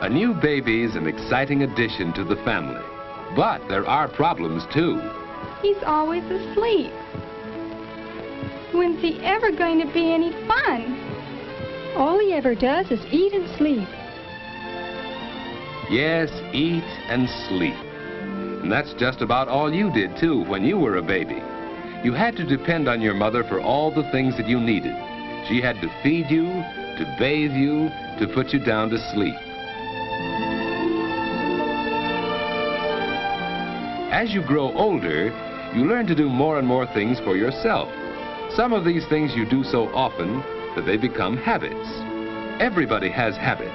A new baby's an exciting addition to the family. But there are problems, too. He's always asleep. When's he ever going to be any fun? All he ever does is eat and sleep. Yes, eat and sleep. And that's just about all you did, too, when you were a baby. You had to depend on your mother for all the things that you needed. She had to feed you, to bathe you, to put you down to sleep. As you grow older, you learn to do more and more things for yourself. Some of these things you do so often that they become habits. Everybody has habits.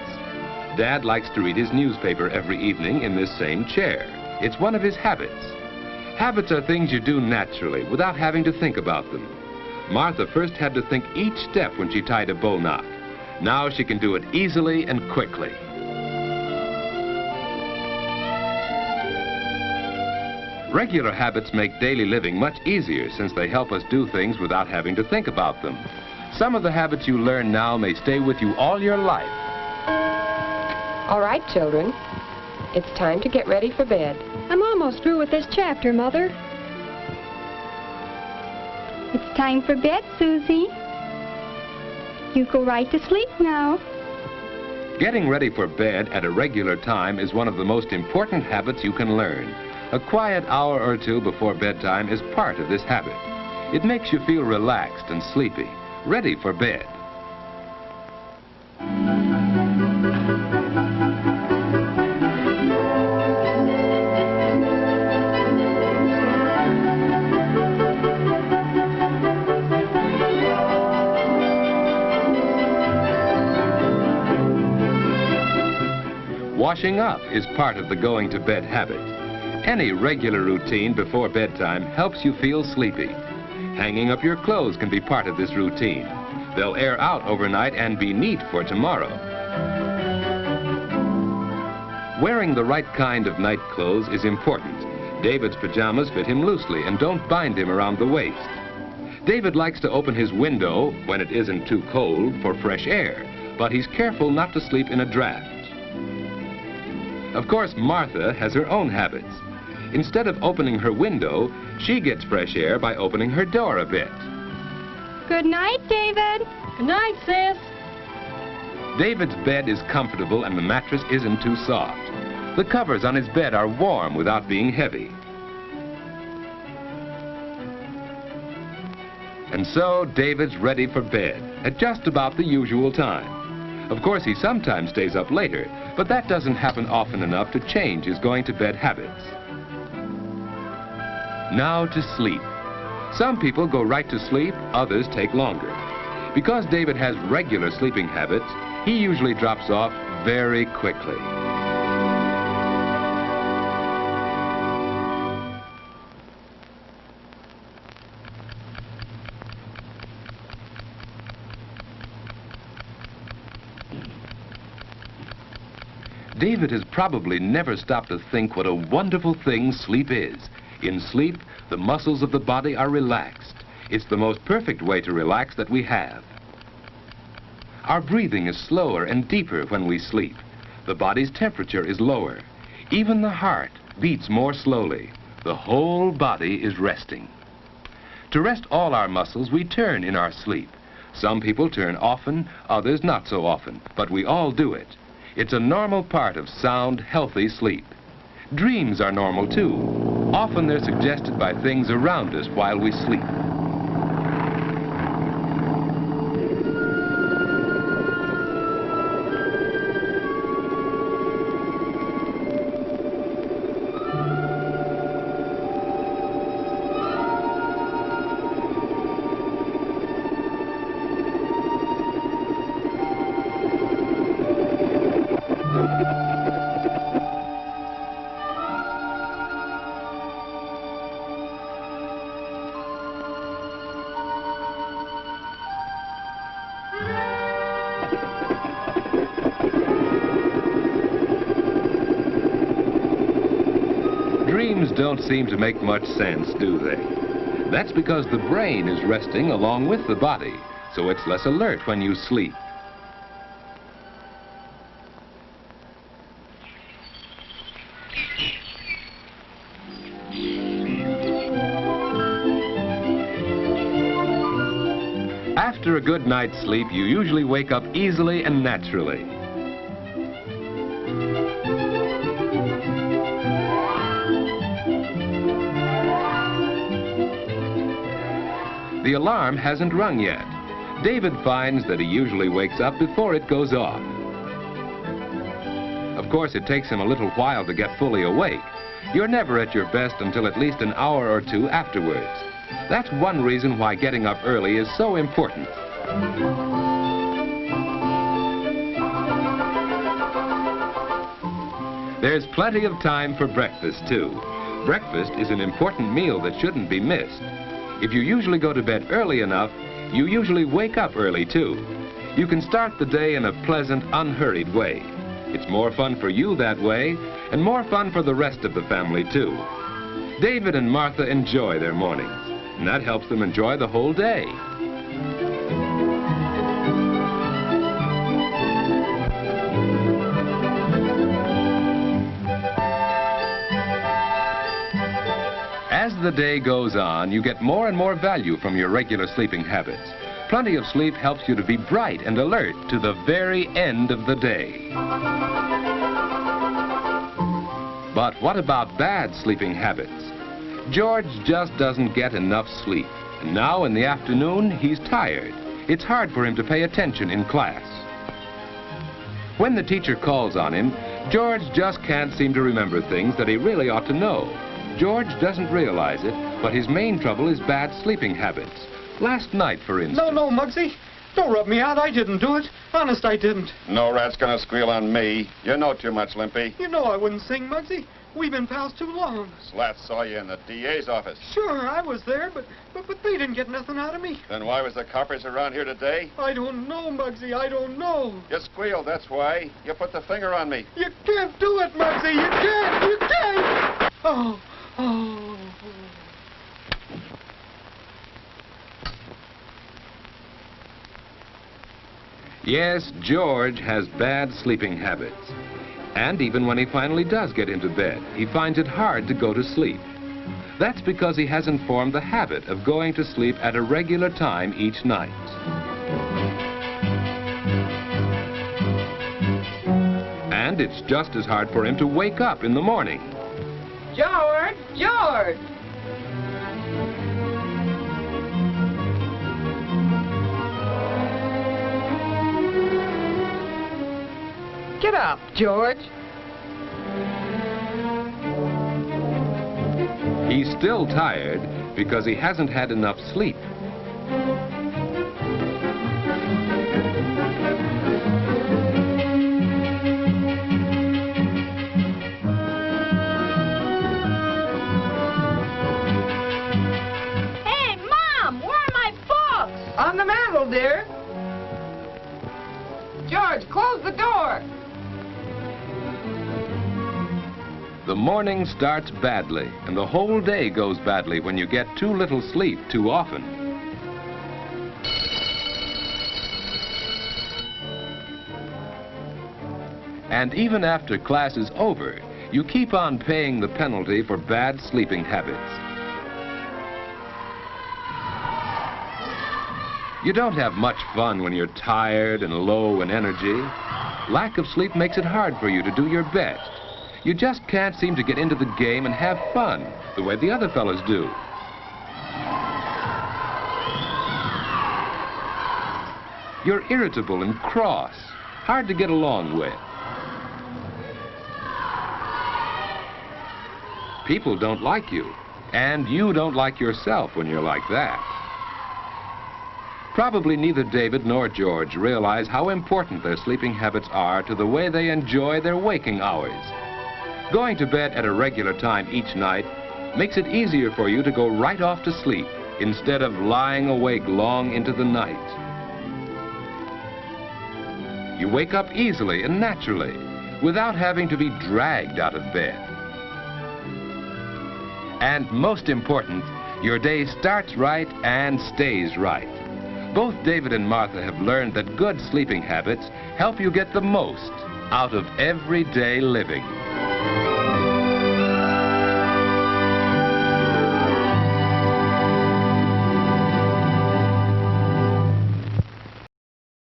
Dad likes to read his newspaper every evening in this same chair. It's one of his habits. Habits are things you do naturally without having to think about them. Martha first had to think each step when she tied a bow knot. Now she can do it easily and quickly. Regular habits make daily living much easier since they help us do things without having to think about them. Some of the habits you learn now may stay with you all your life. All right, children. It's time to get ready for bed. I'm almost through with this chapter, Mother. It's time for bed, Susie. You go right to sleep now. Getting ready for bed at a regular time is one of the most important habits you can learn. A quiet hour or two before bedtime is part of this habit. It makes you feel relaxed and sleepy, ready for bed. Washing up is part of the going to bed habit. Any regular routine before bedtime helps you feel sleepy. Hanging up your clothes can be part of this routine. They'll air out overnight and be neat for tomorrow. Wearing the right kind of night clothes is important. David's pajamas fit him loosely and don't bind him around the waist. David likes to open his window when it isn't too cold for fresh air, but he's careful not to sleep in a draft. Of course, Martha has her own habits. Instead of opening her window, she gets fresh air by opening her door a bit. Good night, David. Good night, sis. David's bed is comfortable and the mattress isn't too soft. The covers on his bed are warm without being heavy. And so David's ready for bed at just about the usual time. Of course, he sometimes stays up later, but that doesn't happen often enough to change his going to bed habits. Now to sleep. Some people go right to sleep, others take longer. Because David has regular sleeping habits, he usually drops off very quickly. David has probably never stopped to think what a wonderful thing sleep is. In sleep, the muscles of the body are relaxed. It's the most perfect way to relax that we have. Our breathing is slower and deeper when we sleep. The body's temperature is lower. Even the heart beats more slowly. The whole body is resting. To rest all our muscles, we turn in our sleep. Some people turn often, others not so often, but we all do it. It's a normal part of sound, healthy sleep. Dreams are normal too. Often they're suggested by things around us while we sleep. Dreams don't seem to make much sense, do they? That's because the brain is resting along with the body, so it's less alert when you sleep. good night's sleep, you usually wake up easily and naturally. The alarm hasn't rung yet. David finds that he usually wakes up before it goes off. Of course, it takes him a little while to get fully awake. You're never at your best until at least an hour or two afterwards. That's one reason why getting up early is so important. There's plenty of time for breakfast, too. Breakfast is an important meal that shouldn't be missed. If you usually go to bed early enough, you usually wake up early, too. You can start the day in a pleasant, unhurried way. It's more fun for you that way, and more fun for the rest of the family, too. David and Martha enjoy their mornings, and that helps them enjoy the whole day. As the day goes on, you get more and more value from your regular sleeping habits. Plenty of sleep helps you to be bright and alert to the very end of the day. But what about bad sleeping habits? George just doesn't get enough sleep. And now in the afternoon, he's tired. It's hard for him to pay attention in class. When the teacher calls on him, George just can't seem to remember things that he really ought to know. George doesn't realize it, but his main trouble is bad sleeping habits. Last night, for instance... No, Muggsy. Don't rub me out. I didn't do it. Honest, I didn't. No rat's gonna squeal on me. You know too much, Limpy. You know I wouldn't sing, Muggsy. We've been pals too long. Slat saw you in the DA's office. Sure, I was there, but they didn't get nothing out of me. Then why was the coppers around here today? I don't know, Muggsy. I don't know. You squealed, that's why. You put the finger on me. You can't do it, Muggsy. You can't. You can't. Oh. Yes, George has bad sleeping habits. And even when he finally does get into bed, he finds it hard to go to sleep. That's because he hasn't formed the habit of going to sleep at a regular time each night. And it's just as hard for him to wake up in the morning. George! George! Get up, George. He's still tired because he hasn't had enough sleep. Hey, Mom, where are my books? On the mantel, dear. George, close the door. The morning starts badly, and the whole day goes badly when you get too little sleep too often. And even after class is over, you keep on paying the penalty for bad sleeping habits. You don't have much fun when you're tired and low in energy. Lack of sleep makes it hard for you to do your best. You just can't seem to get into the game and have fun the way the other fellows do. You're irritable and cross, hard to get along with. People don't like you, and you don't like yourself when you're like that. Probably neither David nor George realize how important their sleeping habits are to the way they enjoy their waking hours. Going to bed at a regular time each night makes it easier for you to go right off to sleep instead of lying awake long into the night. You wake up easily and naturally without having to be dragged out of bed. And most important, your day starts right and stays right. Both David and Martha have learned that good sleeping habits help you get the most out of everyday living.